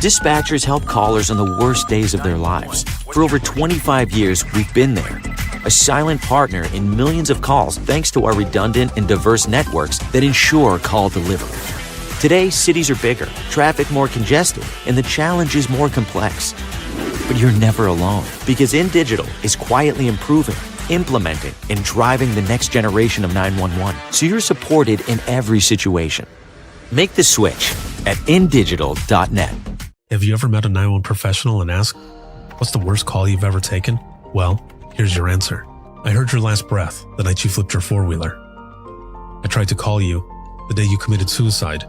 Dispatchers help callers on the worst days of their lives. For over 25 years, we've been there. A silent partner in millions of calls thanks to our redundant and diverse networks that ensure call delivery. Today, cities are bigger, traffic more congested, and the challenge is more complex. But you're never alone, because InDigital is quietly improving, implementing, and driving the next generation of 911, so you're supported in every situation. Make the switch at indigital.net. Have you ever met a 911 professional and asked, what's the worst call you've ever taken? Well, here's your answer. I heard your last breath the night you flipped your four-wheeler. I tried to call you the day you committed suicide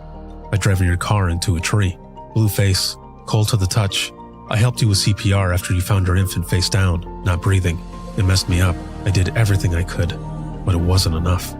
by driving your car into a tree. Blue face, cold to the touch. I helped you with CPR after you found your infant face down, not breathing. It messed me up. I did everything I could, but it wasn't enough.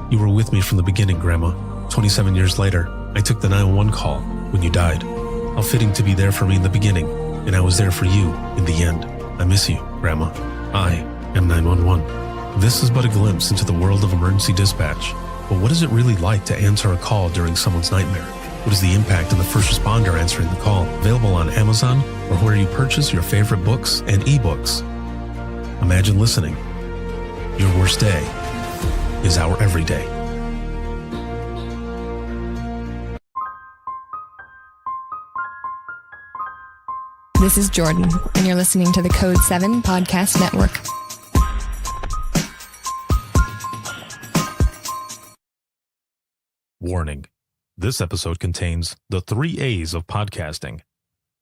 You were with me from the beginning, Grandma. 27 years later, I took the 911 call when you died. How fitting to be there for me in the beginning, and I was there for you in the end. I miss you, Grandma. I am 911. This is but a glimpse into the world of emergency dispatch. But what is it really like to answer a call during someone's nightmare? What is the impact of the first responder answering the call? Available on Amazon or where you purchase your favorite books and ebooks. Imagine listening. Your worst day is our everyday. This is Jordan, and you're listening to the Code 7 Podcast Network. Warning. This episode contains the 3 A's of podcasting: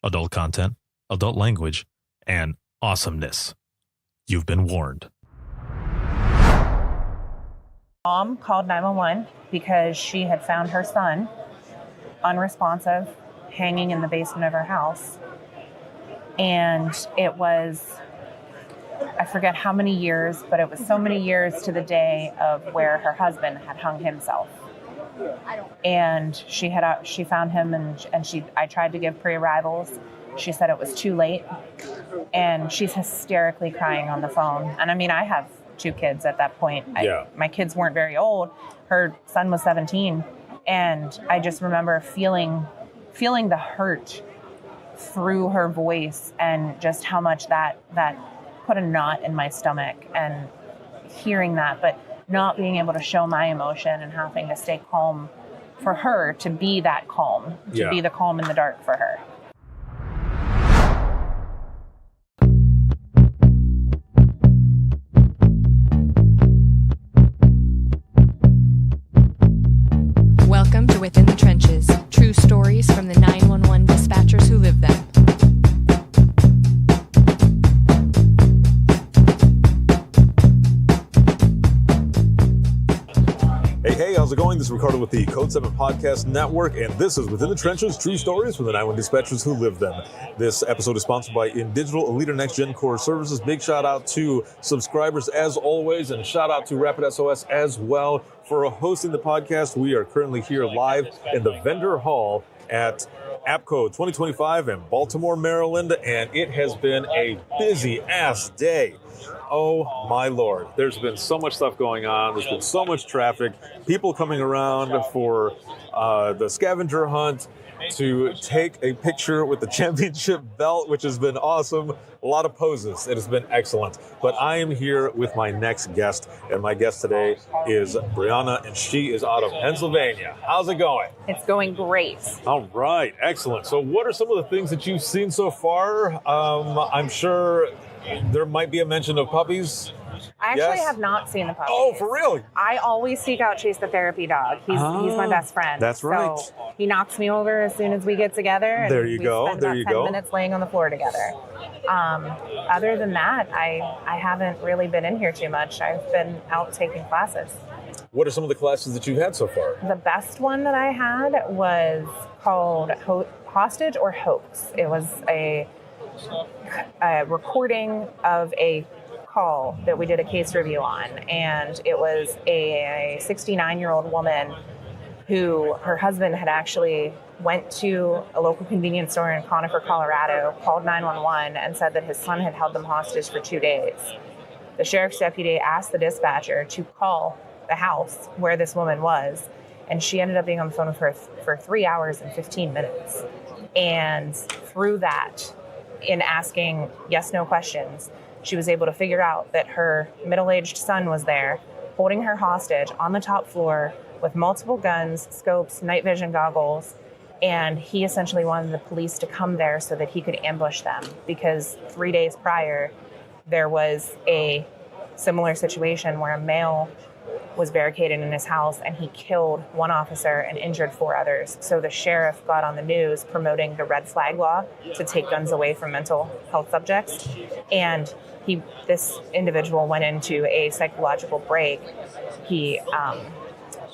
adult content, adult language, and awesomeness. You've been warned. Mom called 911 because she had found her son unresponsive, hanging in the basement of her house. And it was, I forget how many years, but it was so many years to the day of where her husband had hung himself. And she found him, and I tried to give pre-arrivals. She said it was too late, and she's hysterically crying on the phone. And I mean, I have 2 kids at that point. My kids weren't very old. Her son was 17, and I just remember feeling the hurt through her voice, and just how much that put a knot in my stomach, and hearing that, but not being able to show my emotion and having to stay calm for her to be that calm, to be the calm in the dark for her. Welcome to Within the Trenches, true stories from the 911 dispatchers who live them. Hey, how's it going? This is Ricardo with the Code 7 Podcast Network, and this is Within the Trenches, true stories from the 911 dispatchers who live them. This episode is sponsored by InDigital, a leader Next Gen Core Services. Big shout out to subscribers as always, and shout out to Rapid SOS as well for hosting the podcast. We are currently here live in the vendor hall at APCO 2025 in Baltimore, Maryland, and it has been a busy ass day. Oh my Lord, there's been so much stuff going on. There's been so much traffic, people coming around for the scavenger hunt to take a picture with the championship belt, which has been awesome. A lot of poses. It has been excellent. But I am here with my next guest, and my guest today is Brianna, and she is out of Pennsylvania. How's it going? It's going great. All right, excellent. So what are some of the things that you've seen so far? I'm sure there might be a mention of puppies. I actually have not seen the puppy. Oh, for real? I always seek out Chase the therapy dog. He's my best friend. That's right. So he knocks me over as soon as we get together. And there you go. We spend about 10 minutes laying on the floor together. Other than that, I haven't really been in here too much. I've been out taking classes. What are some of the classes that you've had so far? The best one that I had was called Hostage or Hoax. It was a recording of a call that we did a case review on, and it was a 69-year-old woman who her husband had actually went to a local convenience store in Conifer, Colorado, called 911 and said that his son had held them hostage for 2 days. The sheriff's deputy asked the dispatcher to call the house where this woman was, and she ended up being on the phone with her for 3 hours and 15 minutes. And through that, in asking yes/no questions, she was able to figure out that her middle-aged son was there, holding her hostage on the top floor with multiple guns, scopes, night vision goggles, and he essentially wanted the police to come there so that he could ambush them, because 3 days prior, there was a similar situation where a male was barricaded in his house and he killed one officer and injured 4 others. So the sheriff got on the news promoting the red flag law to take guns away from mental health subjects. And this individual went into a psychological break. He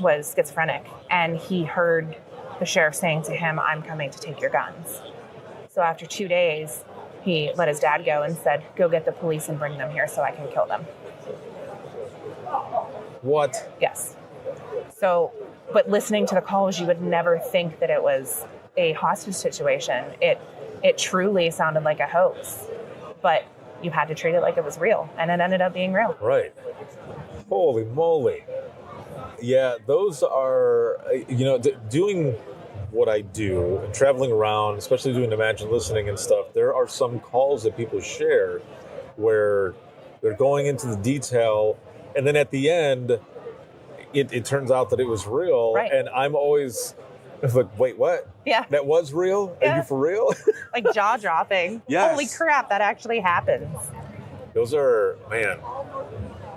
was schizophrenic, and he heard the sheriff saying to him, "I'm coming to take your guns." So after 2 days, he let his dad go and said, "Go get the police and bring them here so I can kill them." What? Yes. So, but listening to the calls, you would never think that it was a hostage situation. It truly sounded like a hoax, but you had to treat it like it was real, and it ended up being real. Right. Holy moly. Yeah, those are, doing what I do and traveling around, especially doing Imagine Listening and stuff, there are some calls that people share where they're going into the detail, and then at the end, it turns out that it was real. Right. And I'm always like, wait, what? Yeah. That was real? Yeah. Are you for real? Like jaw dropping. Yes. Holy crap, that actually happens. Those are, man.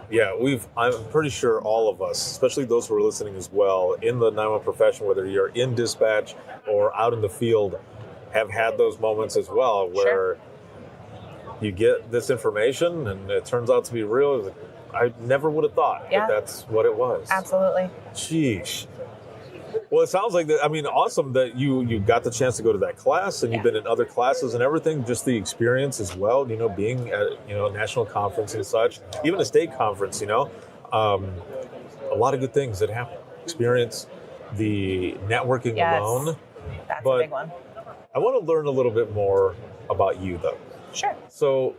Yeah, I'm pretty sure all of us, especially those who are listening as well, in the 911 profession, whether you're in dispatch or out in the field, have had those moments as well where Sure. you get this information and it turns out to be real. I never would have thought Yeah. that that's what it was. Absolutely. Sheesh. Well, it sounds like that. I mean, awesome that you got the chance to go to that class, and you've been in other classes and everything. Just the experience as well. Being at a national conference and such, even a state conference. A lot of good things that happen. Experience, the networking Yes. alone. That's But a big one. I want to learn a little bit more about you, though. Sure. So,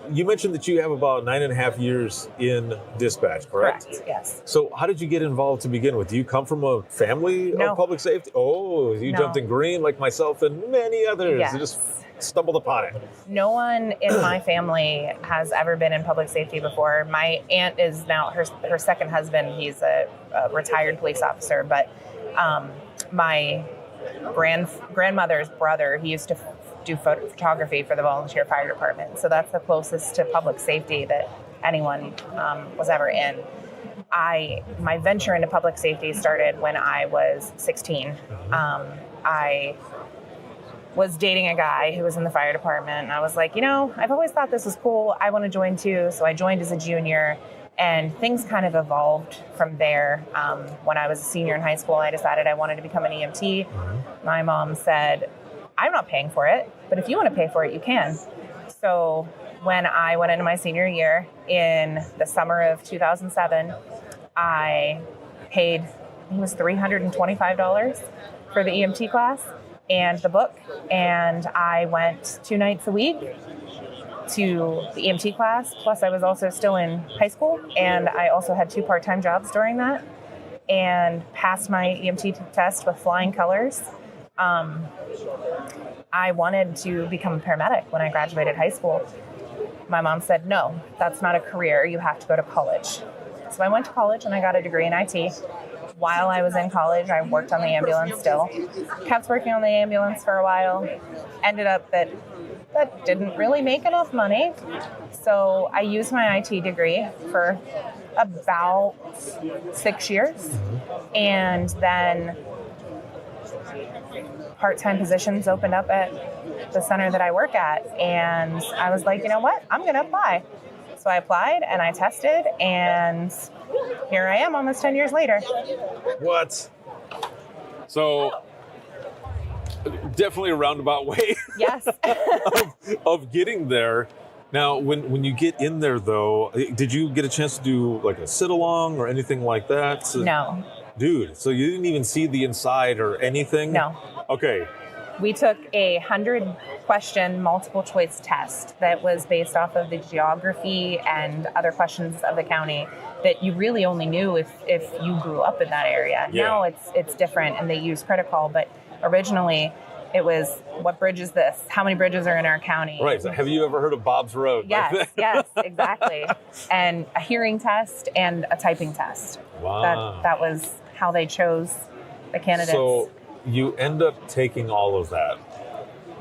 you mentioned that you have about 9.5 years in dispatch, correct? Correct. Yes. So how did you get involved to begin with? Do you come from a family No. of public safety? Oh, you No. jumped in green like myself and many others. Yes. You just stumbled upon it. No one in my family has ever been in public safety before. My aunt is now her second husband. He's a retired police officer, but my grandmother's brother, he used to do photography for the volunteer fire department. So that's the closest to public safety that anyone was ever in. My venture into public safety started when I was 16. I was dating a guy who was in the fire department, and I was like, I've always thought this was cool. I want to join too. So I joined as a junior, and things kind of evolved from there. When I was a senior in high school, I decided I wanted to become an EMT. My mom said, "I'm not paying for it, but if you want to pay for it, you can." So when I went into my senior year in the summer of 2007, I paid, I think it was $325 for the EMT class and the book. And I went 2 nights a week to the EMT class. Plus I was also still in high school, and I also had 2 part-time jobs during that, and passed my EMT test with flying colors. I wanted to become a paramedic when I graduated high school. My mom said, "No, that's not a career. You have to go to college." So I went to college and I got a degree in IT. While I was in college, I worked on the ambulance still. Kept working on the ambulance for a while. Ended up that didn't really make enough money. So I used my IT degree for about 6 years. And then part-time positions opened up at the center that I work at. And I was like, you know what? I'm going to apply. So I applied and I tested, and here I am almost 10 years later. What? So definitely a roundabout way Yes. of getting there. Now, when you get in there, though, did you get a chance to do like a sit-along or anything like that? No. Dude, so you didn't even see the inside or anything? No. Okay. We took a 100-question multiple choice test that was based off of the geography and other questions of the county that you really only knew if you grew up in that area. Yeah. Now it's different, and they use Critical, but originally It was, what bridge is this? How many bridges are in our county? Right. So have you ever heard of Bob's Road? Yes, yes, exactly. And a hearing test and a typing test. Wow. That was how they chose the candidates. So you end up taking all of that.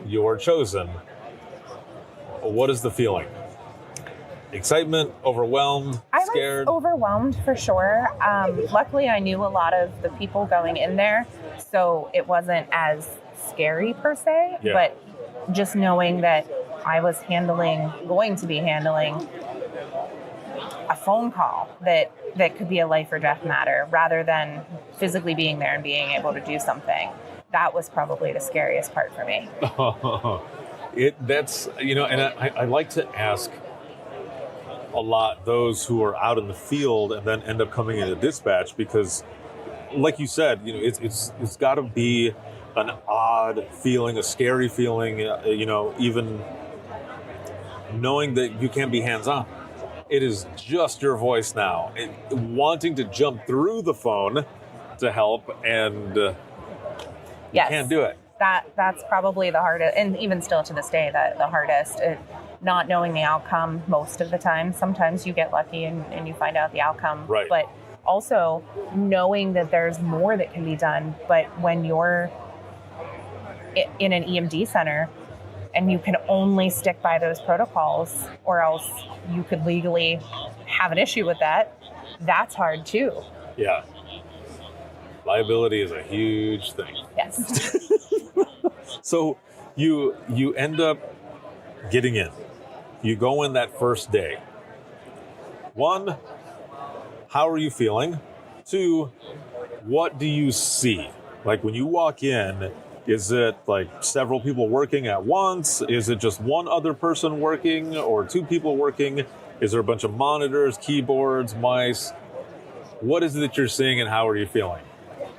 You're chosen. What is the feeling? Excitement, overwhelmed, scared? I was overwhelmed for sure. Luckily, I knew a lot of the people going in there, so it wasn't as scary per se, but just knowing that I was going to be handling a phone call that could be a life or death matter rather than physically being there and being able to do something. That was probably the scariest part for me. That's, and I like to ask a lot those who are out in the field and then end up coming into dispatch, because like you said, it's got to be an odd feeling, a scary feeling, even knowing that you can't be hands-on. It is just your voice now, wanting to jump through the phone to help, and you can't do it. That's probably the hardest, and even still to this day, the hardest. Not knowing the outcome most of the time. Sometimes you get lucky and you find out the outcome. Right. But also knowing that there's more that can be done. But when you're in an EMD center and you can only stick by those protocols, or else you could legally have an issue with that, that's hard too. Yeah. Liability is a huge thing. Yes. So you end up getting in. You go in that first day. 1, how are you feeling? 2, what do you see? Like when you walk in, is it like several people working at once? Is it just one other person working or 2 people working? Is there a bunch of monitors, keyboards, mice? What is it that you're seeing and how are you feeling?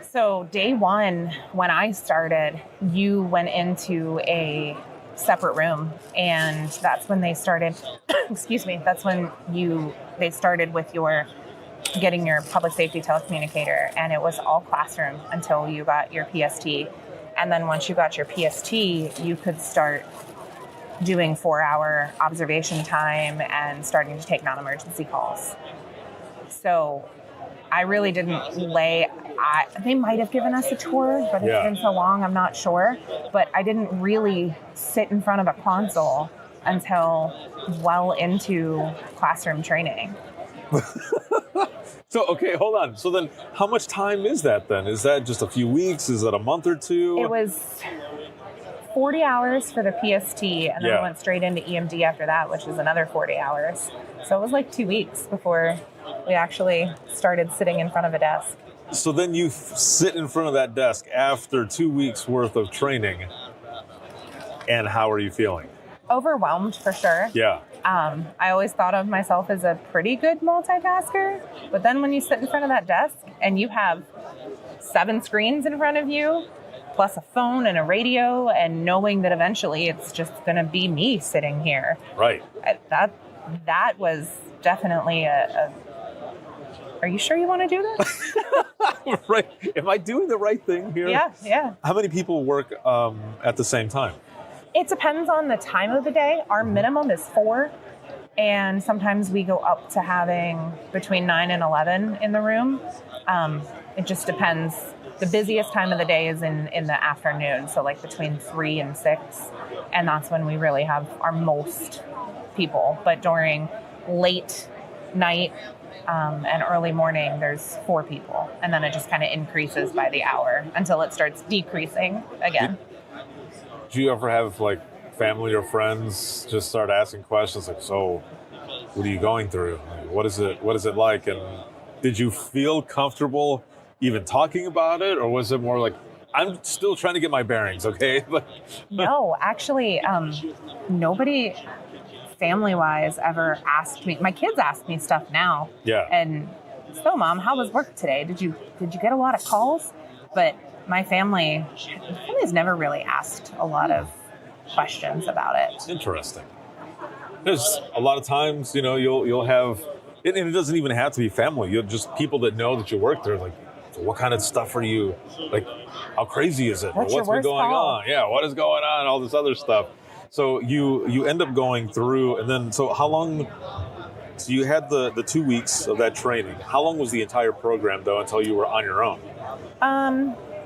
So day 1, when I started, you went into a separate room, and that's when they started excuse me, that's when they started with getting your public safety telecommunicator, and it was all classroom until you got your PST. And then once you got your PST, you could start doing 4-hour observation time and starting to take non-emergency calls. So I really didn't they might have given us a tour, but it's been so long, I'm not sure. But I didn't really sit in front of a console until well into classroom training. So, okay, hold on. So then how much time is that then? Is that just a few weeks? Is that a month or 2? It was 40 hours for the PST, and then we went straight into EMD after that, which is another 40 hours. So it was like 2 weeks before we actually started sitting in front of a desk. So then you sit in front of that desk after 2 weeks worth of training, and how are you feeling? Overwhelmed for sure. Yeah. I always thought of myself as a pretty good multitasker, but then when you sit in front of that desk and you have 7 screens in front of you, plus a phone and a radio, and knowing that eventually it's just going to be me sitting here. Right. That was definitely a are you sure you want to do this? Right. Am I doing the right thing here? Yeah. How many people work at the same time? It depends on the time of the day. Our minimum is 4, and sometimes we go up to having between 9 and 11 in the room. It just depends. The busiest time of the day is in the afternoon, so like between 3 and 6, and that's when we really have our most people. But during late night and early morning, there's 4 people, and then it just kind of increases by the hour until it starts decreasing again. Do you ever have like family or friends just start asking questions like, so what are you going through? Like, what is it like? And did you feel comfortable even talking about it, or was it more like, I'm still trying to get my bearings, okay? No, actually, nobody family-wise ever asked me. My kids ask me stuff now. Yeah. And so, Mom, how was work today? Did you get a lot of calls? But my family's never really asked a lot of questions about it. Interesting. There's a lot of times, you'll have, and it doesn't even have to be family. You'll just people that know that you work there, like, So what kind of stuff are you, like, how crazy is it? What's your What's been worst going call? on? Yeah, what is going on? All this other stuff. So you end up going through, and then, so how long, so you had the 2 weeks of that training. How long was the entire program, though, until you were on your own?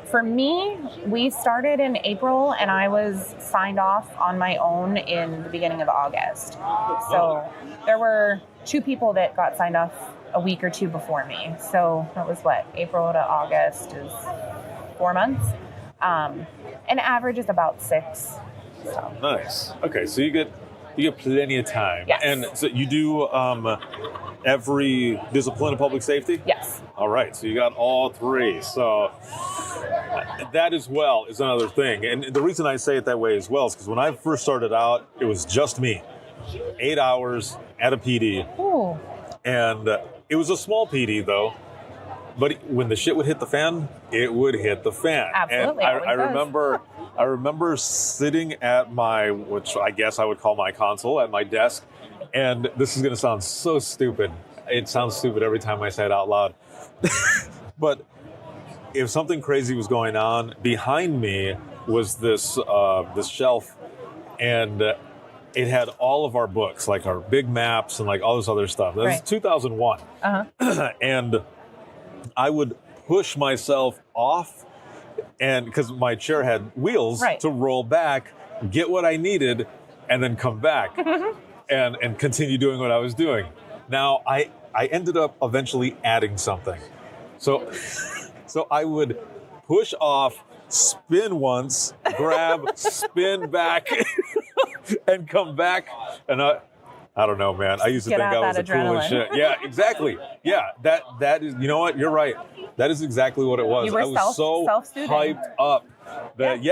For me, we started in April, and I was signed off on my own in the beginning of August. So there were 2 people that got signed off a week or 2 before me. So that was what, April to August is 4 months. And average is about 6. So. Nice. Okay, so you get plenty of time. Yes. And so you do every discipline of public safety? Yes. All right, so you got all 3. So that as well is another thing. And the reason I say it that way as well is because when I first started out, it was just me. 8 hours at a PD. Ooh. And it was a small PD, though. But when the shit would hit the fan, it would hit the fan. Absolutely. And I remember sitting at my, which I guess I would call my console, at my desk. And this is going to sound so stupid. It sounds stupid every time I say it out loud. But if something crazy was going on, behind me was this shelf, and it had all of our books, like our big maps and like all this other stuff. That was 2001. Uh-huh. And I would push myself off, and because my chair had wheels to roll back, get what I needed, and then come back and continue doing what I was doing. Now, I ended up eventually adding something. So I would push off, spin once, grab, spin back, and come back. And I don't know, man. I used to think I was the coolest shit. Yeah, exactly. Yeah, that is, you know what? You're right. That is exactly what it was. You were I was so self-soothing. hyped up that,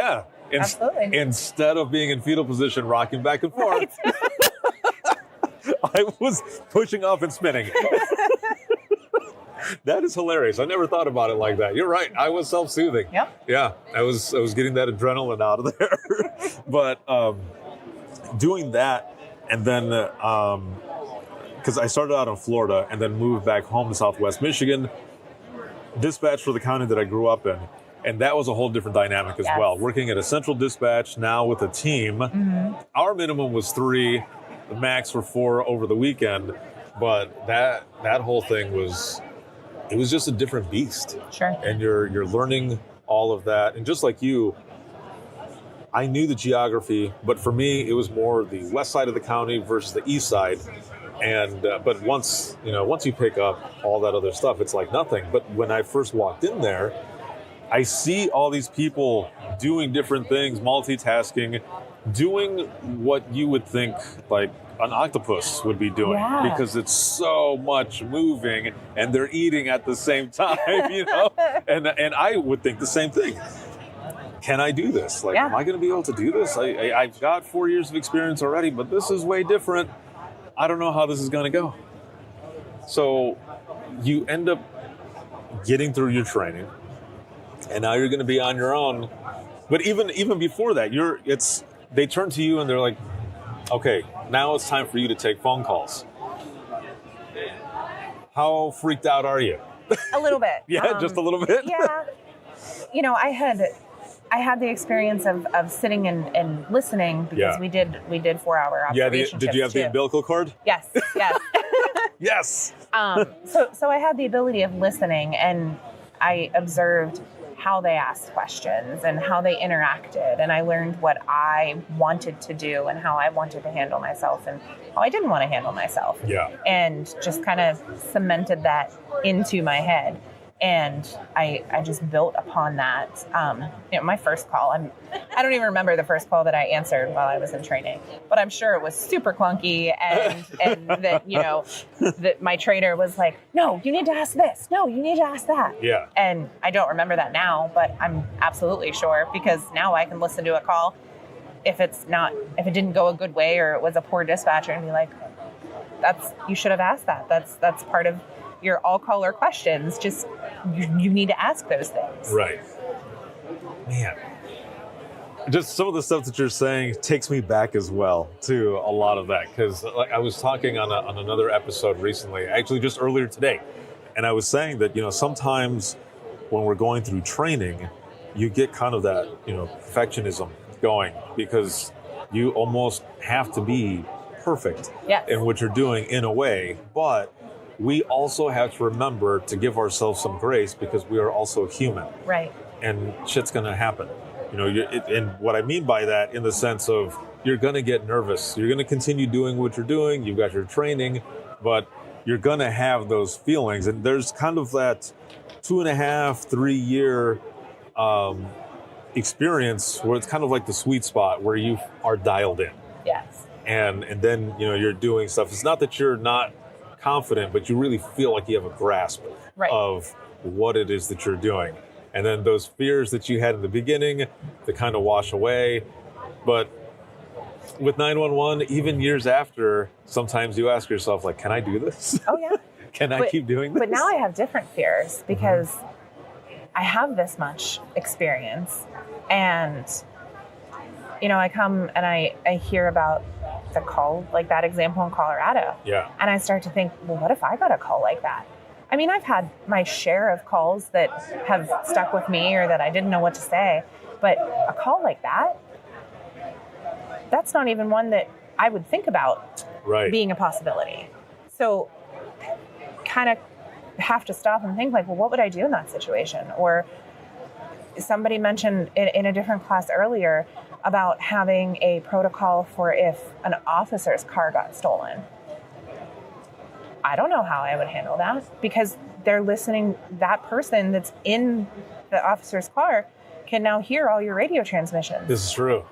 absolutely. Instead of being in fetal position, rocking back and forth, I was pushing off and spinning. That is hilarious. I never thought about it like that. You're right. I was self-soothing. Yep. Yeah, I was getting that adrenaline out of there. But doing that, and then because I started out in Florida and then moved back home to Southwest Michigan, dispatched for the county that I grew up in. And that was a whole different dynamic as well. Working at a central dispatch now with a team. Mm-hmm. Our minimum was 3. The max were 4 over the weekend. But that whole thing was just a different beast. Sure. And you're learning all of that. And just like you, I knew the geography, but for me, it was more the west side of the county versus the east side. And but once you pick up all that other stuff, it's like nothing. But when I first walked in there, I see all these people doing different things, multitasking, doing what you would think like an octopus would be doing, because it's so much moving and they're eating at the same time, and I would think the same thing. Can I do this? Like, am I going to be able to do this? I've got 4 years of experience already, but this is way different. I don't know how this is going to go. So you end up getting through your training, and now you're going to be on your own. But even before that, they turn to you and they're like, okay, now it's time for you to take phone calls. How freaked out are you? A little bit. Just a little bit? Yeah. I had the experience of sitting and listening because we did 4-hour observation did you have the umbilical cord? Yes. Yes. So I had the ability of listening, and I observed how they asked questions and how they interacted, and I learned what I wanted to do and how I wanted to handle myself and how I didn't want to handle myself. Yeah. And just kind of cemented that into my head. And I just built upon that. My first call, I don't even remember the first call that I answered while I was in training, but I'm sure it was super clunky, and that, that my trainer was like, no, you need to ask this. No, you need to ask that. Yeah. And I don't remember that now, but I'm absolutely sure, because now I can listen to a call if it didn't go a good way or it was a poor dispatcher and be like, you should have asked that. That's part of your all-caller questions. Just you need to ask those things. Right. Man. Just some of the stuff that you're saying takes me back as well to a lot of that, because I was talking on another episode recently, actually just earlier today, and I was saying that sometimes when we're going through training, you get kind of that, perfectionism going because you almost have to be perfect Yes. in what you're doing in a way. But we also have to remember to give ourselves some grace because we are also human. Right. And shit's going to happen. And what I mean by that in the sense of you're going to get nervous. You're going to continue doing what you're doing. You've got your training, but you're going to have those feelings. And there's kind of that 2.5, 3 year experience where it's kind of like the sweet spot where you are dialed in. Yes. And then, you're doing stuff. It's not that you're not confident, but you really feel like you have a grasp of what it is that you're doing. And then those fears that you had in the beginning, they kind of wash away. But with 911, even years after, sometimes you ask yourself, like, can I do this? Oh, yeah. Can I keep doing this? But now I have different fears because I have this much experience. And, I come and I hear about the call, like that example in Colorado. Yeah. And I start to think, well, what if I got a call like that? I mean, I've had my share of calls that have stuck with me or that I didn't know what to say. But a call like that, that's not even one that I would think about being a possibility. So kind of have to stop and think like, well, what would I do in that situation? Or somebody mentioned in a different class earlier about having a protocol for if an officer's car got stolen. I don't know how I would handle that because they're listening. That person that's in the officer's car can now hear all your radio transmissions. This is true.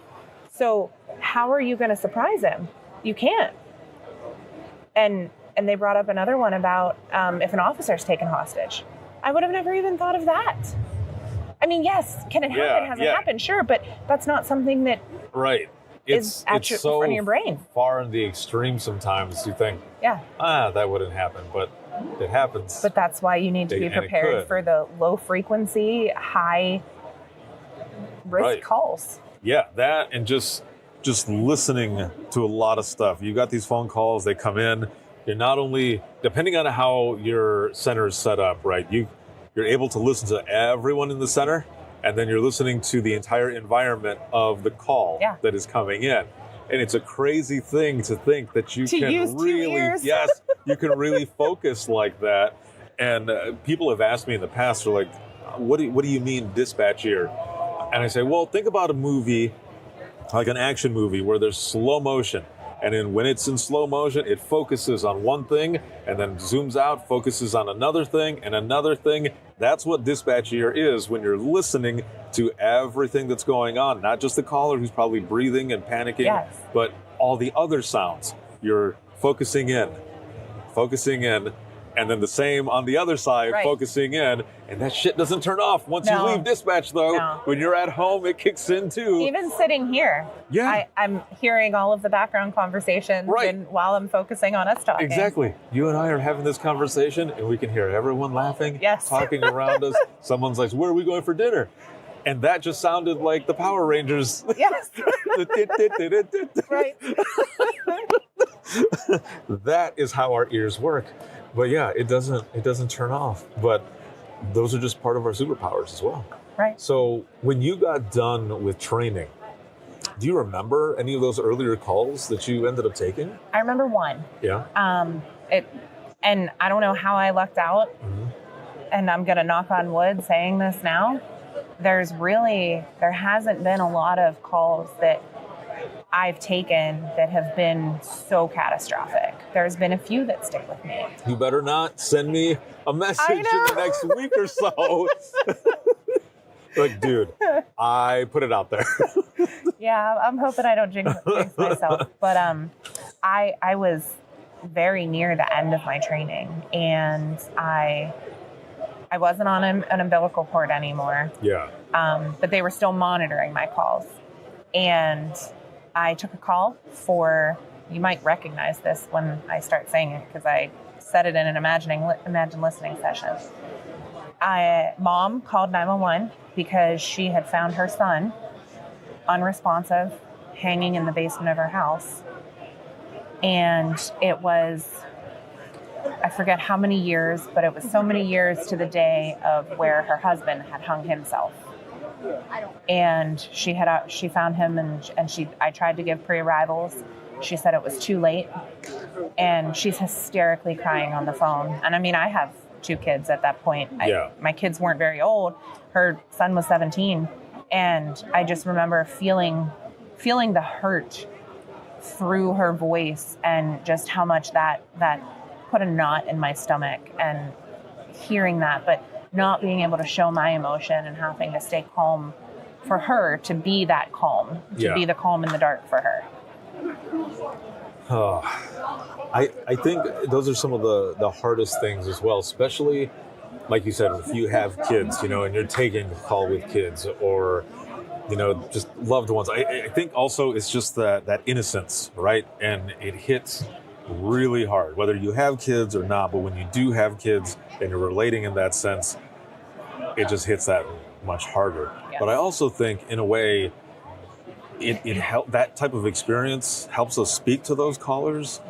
So how are you going to surprise him? You can't. And they brought up another one about if an officer's taken hostage. I would have never even thought of that. I mean, yes, can it happen? Has it happened? Sure, but that's not something that is at the front of your brain. Far in the extreme sometimes you think, that wouldn't happen, but it happens. But that's why you need to be prepared for the low frequency, high risk calls. Yeah, that and just listening to a lot of stuff. You got these phone calls, they come in. You're not only, depending on how your center is set up, right? You're able to listen to everyone in the center, and then you're listening to the entire environment of the call that is coming in. And it's a crazy thing to think that you can really, you can really focus like that. And people have asked me in the past, they're like, what do you mean dispatch ear? And I say, well, think about a movie, like an action movie where there's slow motion. And then when it's in slow motion, it focuses on one thing and then zooms out, focuses on another thing and another thing. That's what dispatch ear is when you're listening to everything that's going on, not just the caller who's probably breathing and panicking, but all the other sounds. You're focusing in, and then the same on the other side, focusing in, and that shit doesn't turn off once you leave dispatch, though. No. When you're at home, it kicks in, too. Even sitting here, I'm hearing all of the background conversations and while I'm focusing on us talking. Exactly. You and I are having this conversation, and we can hear everyone laughing, talking around us. Someone's like, where are we going for dinner? And that just sounded like the Power Rangers. Yes. Right. That is how our ears work. But yeah, it doesn't turn off. But those are just part of our superpowers as well. Right. So when you got done with training, do you remember any of those earlier calls that you ended up taking? I remember one. Yeah. And I don't know how I lucked out. Mm-hmm. And I'm gonna knock on wood saying this now. There hasn't been a lot of calls that I've taken that have been so catastrophic. There's been a few that stick with me. You better not send me a message in the next week or so. Like, dude, I put it out there. Yeah, I'm hoping I don't jinx myself. But I was very near the end of my training, and I wasn't on an umbilical cord anymore. Yeah. But they were still monitoring my calls. And I took a call for, you might recognize this when I start saying it because I said it in an Imagine Listening session. Mom called 911 because she had found her son unresponsive, hanging in the basement of her house. And it was I forget how many years, but it was so many years to the day of where her husband had hung himself. And she found him, and I tried to give pre-arrivals. She said it was too late, and she's hysterically crying on the phone. And I mean, I have 2 kids at that point. My kids weren't very old. Her son was 17, and I just remember feeling the hurt through her voice, and just how much that put a knot in my stomach, and hearing that, but not being able to show my emotion and having to stay calm for her to be that calm, to be the calm in the dark for her. I think those are some of the hardest things as well, especially, like you said, if you have kids, and you're taking a call with kids, or, just loved ones. I think also it's just that innocence, right? And it hits really hard, whether you have kids or not. But when you do have kids and you're relating in that sense, it just hits that much harder. Yeah. But I also think, in a way, it help, that type of experience helps us speak to those callers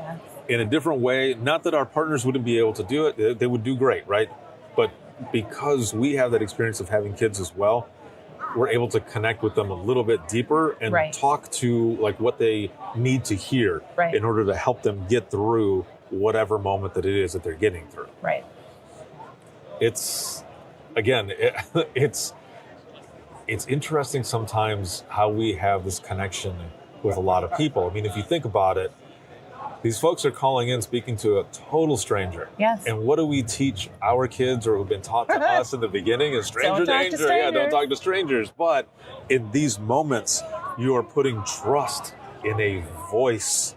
in a different way. Not that our partners wouldn't be able to do it; they would do great, right? But because we have that experience of having kids as well, we're able to connect with them a little bit deeper and talk to like what they need to hear in order to help them get through whatever moment that it is that they're getting through. Right. It's interesting sometimes how we have this connection with a lot of people. I mean, if you think about it, these folks are calling in, speaking to a total stranger. Yes. And what do we teach our kids, or who've been taught to us in the beginning, is stranger danger. Yeah, don't talk to strangers. But in these moments, you are putting trust in a voice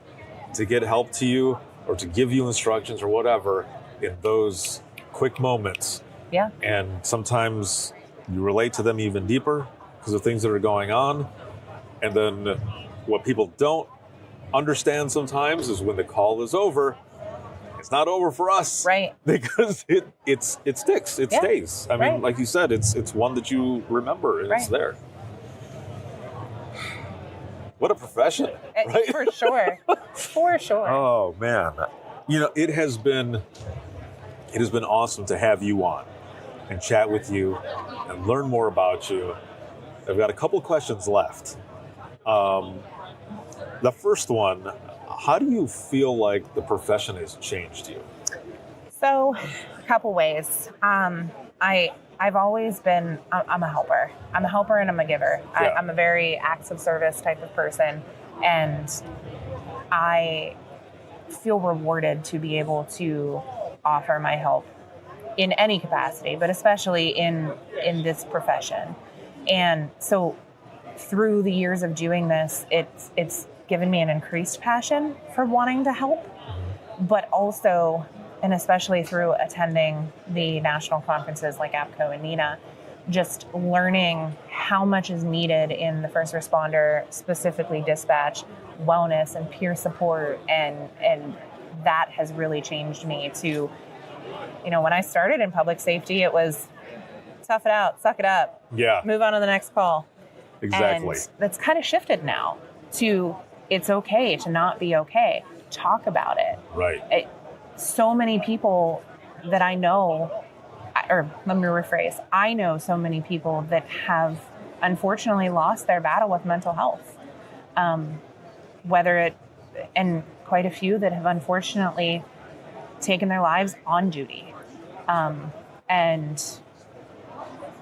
to get help to you, or to give you instructions or whatever in those quick moments. Yeah. And sometimes you relate to them even deeper because of things that are going on. And then what people don't understand sometimes is when the call is over, it's not over for us, right? Because it sticks, it stays. I mean, like you said, it's one that you remember, and it's there. What a profession, right? For sure, for sure. Oh man, it has been awesome to have you on and chat with you and learn more about you. I've got a couple questions left. The first one, how do you feel like the profession has changed you? So, a couple ways. I've always been, I'm a helper. I'm a helper and I'm a giver. I'm a very acts of service type of person. And I feel rewarded to be able to offer my help in any capacity, but especially in this profession. And so through the years of doing this, it's given me an increased passion for wanting to help, but also, and especially through attending the national conferences like APCO and NINA, just learning how much is needed in the first responder, specifically dispatch, wellness, and peer support. And that has really changed me to, when I started in public safety, it was tough it out, suck it up, move on to the next call. Exactly. And that's kind of shifted now to, it's okay to not be okay. Talk about it. Right. So many people that I know, or let me rephrase, I know so many people that have unfortunately lost their battle with mental health. And quite a few that have unfortunately taken their lives on duty. And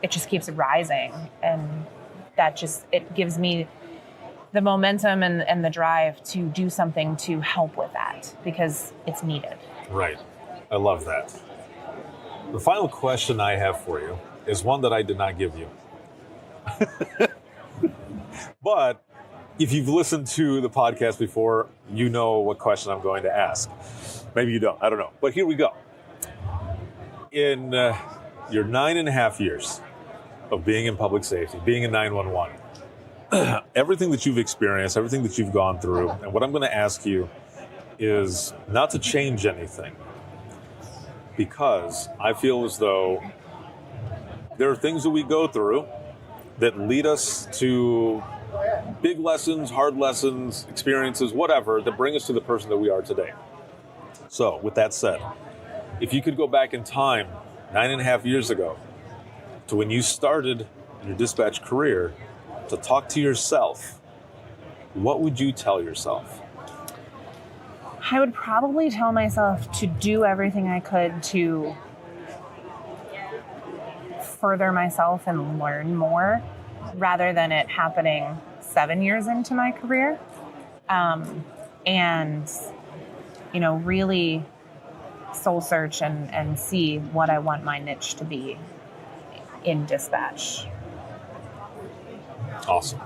it just keeps rising. And it gives me the momentum and the drive to do something to help with that, because it's needed. Right. I love that. The final question I have for you is one that I did not give you. But if you've listened to the podcast before, you know what question I'm going to ask. Maybe you don't. I don't know. But here we go. In your 9.5 years of being in public safety, being in 911, everything that you've experienced, everything that you've gone through, and what I'm going to ask you is not to change anything, because I feel as though there are things that we go through that lead us to big lessons, hard lessons, experiences, whatever, that bring us to the person that we are today. So with that said, if you could go back in time 9.5 years ago to when you started your dispatch career to talk to yourself, what would you tell yourself? I would probably tell myself to do everything I could to further myself and learn more rather than it happening 7 years into my career. And, really soul search and see what I want my niche to be in dispatch. Awesome.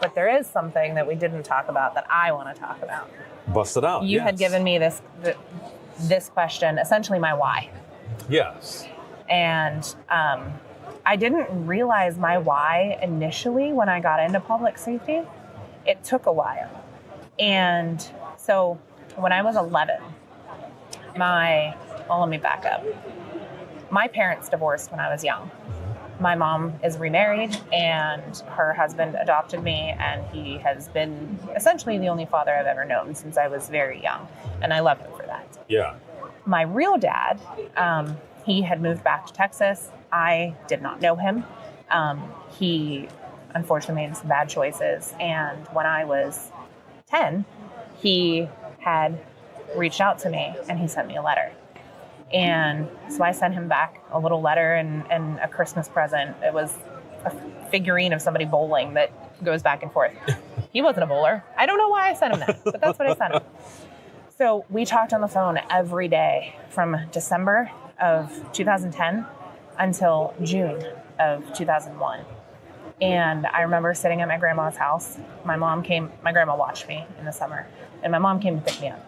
But there is something that we didn't talk about that I want to talk about. Bust it out. You had given me this question, essentially my why. Yes. And I didn't realize my why initially when I got into public safety. It took a while. And so when I was 11, let me back up. My parents divorced when I was young. My mom is remarried, and her husband adopted me, and he has been essentially the only father I've ever known since I was very young, and I love him for that. Yeah. My real dad, he had moved back to Texas. I did not know him. He unfortunately made some bad choices, and when I was 10, he had reached out to me, and he sent me a letter. And so I sent him back a little letter and a Christmas present. It was a figurine of somebody bowling that goes back and forth. He wasn't a bowler. I don't know why I sent him that, but that's what I sent him. So we talked on the phone every day from December of 2010 until June of 2001. And I remember sitting at my grandma's house. My grandma watched me in the summer, and my mom came to pick me up.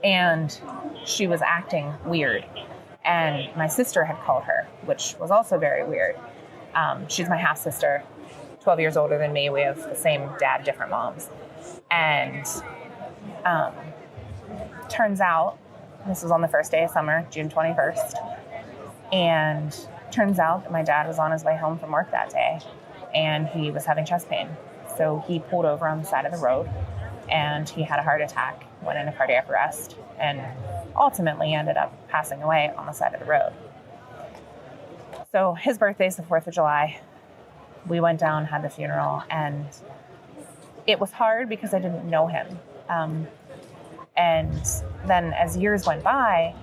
And she was acting weird. And my sister had called her, which was also very weird. She's my half-sister, 12 years older than me. We have the same dad, different moms. And turns out, this was on the first day of summer, June 21st. And turns out that my dad was on his way home from work that day, and he was having chest pain. So he pulled over on the side of the road, and he had a heart attack, went into cardiac arrest, and ultimately ended up passing away on the side of the road. So his birthday's the 4th of July. We went down, had the funeral, and it was hard because I didn't know him. And then as years went by,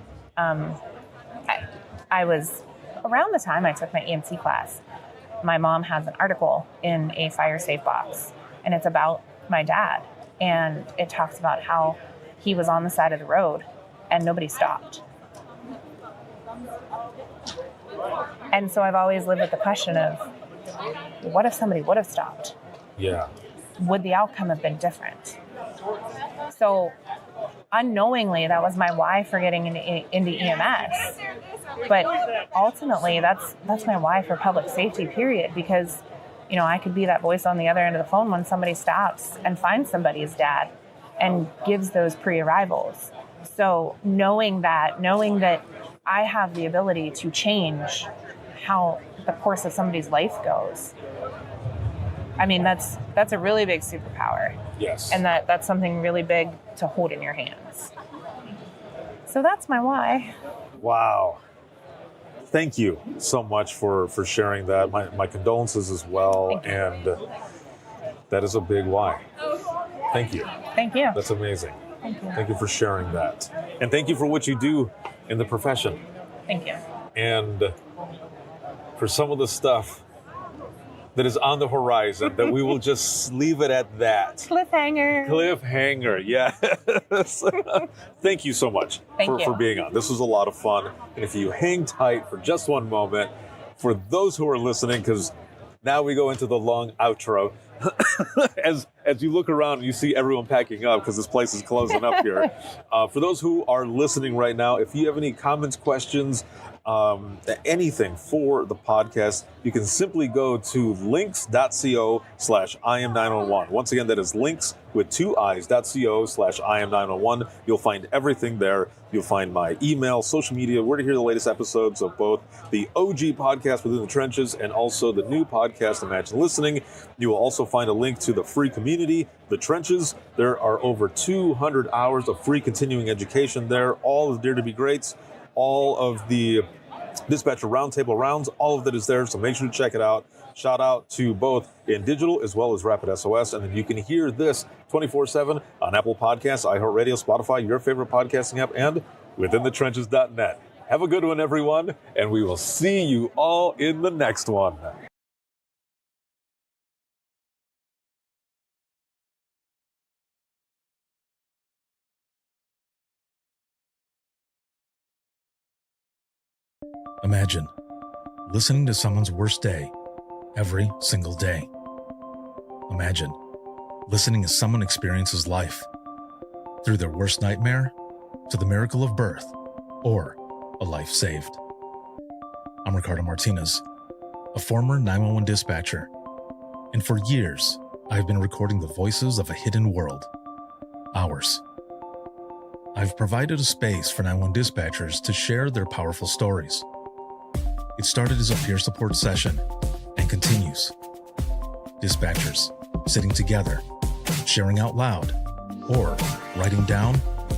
I was, around the time I took my EMT class, my mom has an article in a fire safe box, and it's about my dad. And it talks about how he was on the side of the road and nobody stopped. And so I've always lived with the question of, what if somebody would have stopped? Yeah. Would the outcome have been different? So unknowingly, that was my why for getting into EMS. But ultimately, that's my why for public safety, period, because I could be that voice on the other end of the phone when somebody stops and finds somebody's dad and gives those pre-arrivals. So knowing that I have the ability to change how the course of somebody's life goes, I mean, that's a really big superpower. Yes. And that's something really big to hold in your hands. So that's my why. Wow. Thank you so much for sharing that. My condolences as well. And that is a big why. Thank you. Thank you. That's amazing. Thank you. Thank you for sharing that. And thank you for what you do in the profession. Thank you. And for some of the stuff that is on the horizon, that we will just leave it at that. Cliffhanger, yes. Thank you so much for being on. This was a lot of fun. And if you hang tight for just one moment, for those who are listening, because now we go into the long outro, as you look around and you see everyone packing up because this place is closing up here. For those who are listening right now, if you have any comments, questions, anything for the podcast, you can simply go to links.co/IM901. Once again, that is links with 2 i's.co/IM901. You'll find everything there. You'll find my email, social media, where to hear the latest episodes of both the OG podcast Within the Trenches and also the new podcast, Imagine Listening. You will also find a link to the free community, The Trenches. There are over 200 hours of free continuing education there, all of the Dare to Be Greats, all of the Dispatcher Roundtable rounds, all of that is there, so make sure to check it out. Shout out to both In Digital as well as Rapid SOS, and then you can hear this 24/7 on Apple Podcasts, iHeartRadio, Spotify, your favorite podcasting app, and withinthetrenches.net. Have a good one, everyone, and we will see you all in the next one. Imagine listening to someone's worst day every single day. Imagine listening as someone experiences life through their worst nightmare to the miracle of birth or a life saved. I'm Ricardo Martinez, a former 911 dispatcher, and for years, I've been recording the voices of a hidden world, ours. I've provided a space for 911 dispatchers to share their powerful stories. It started as a peer support session and continues. Dispatchers sitting together, sharing out loud, or writing down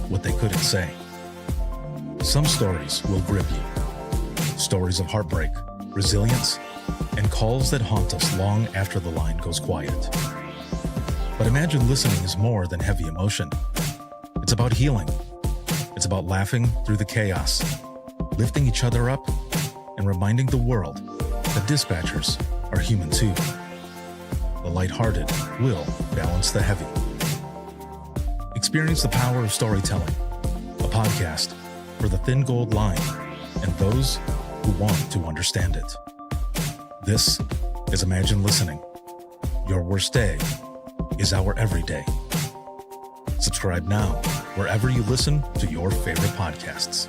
what they couldn't say. Some stories will grip you. Stories of heartbreak, resilience, and calls that haunt us long after the line goes quiet. But imagine listening is more than heavy emotion. It's about healing. It's about laughing through the chaos, lifting each other up, and reminding the world that dispatchers are human too. The lighthearted will balance the heavy. Experience the power of storytelling, a podcast for the thin gold line and those who want to understand it. This is Imagine Listening. Your worst day is our everyday. Subscribe now wherever you listen to your favorite podcasts.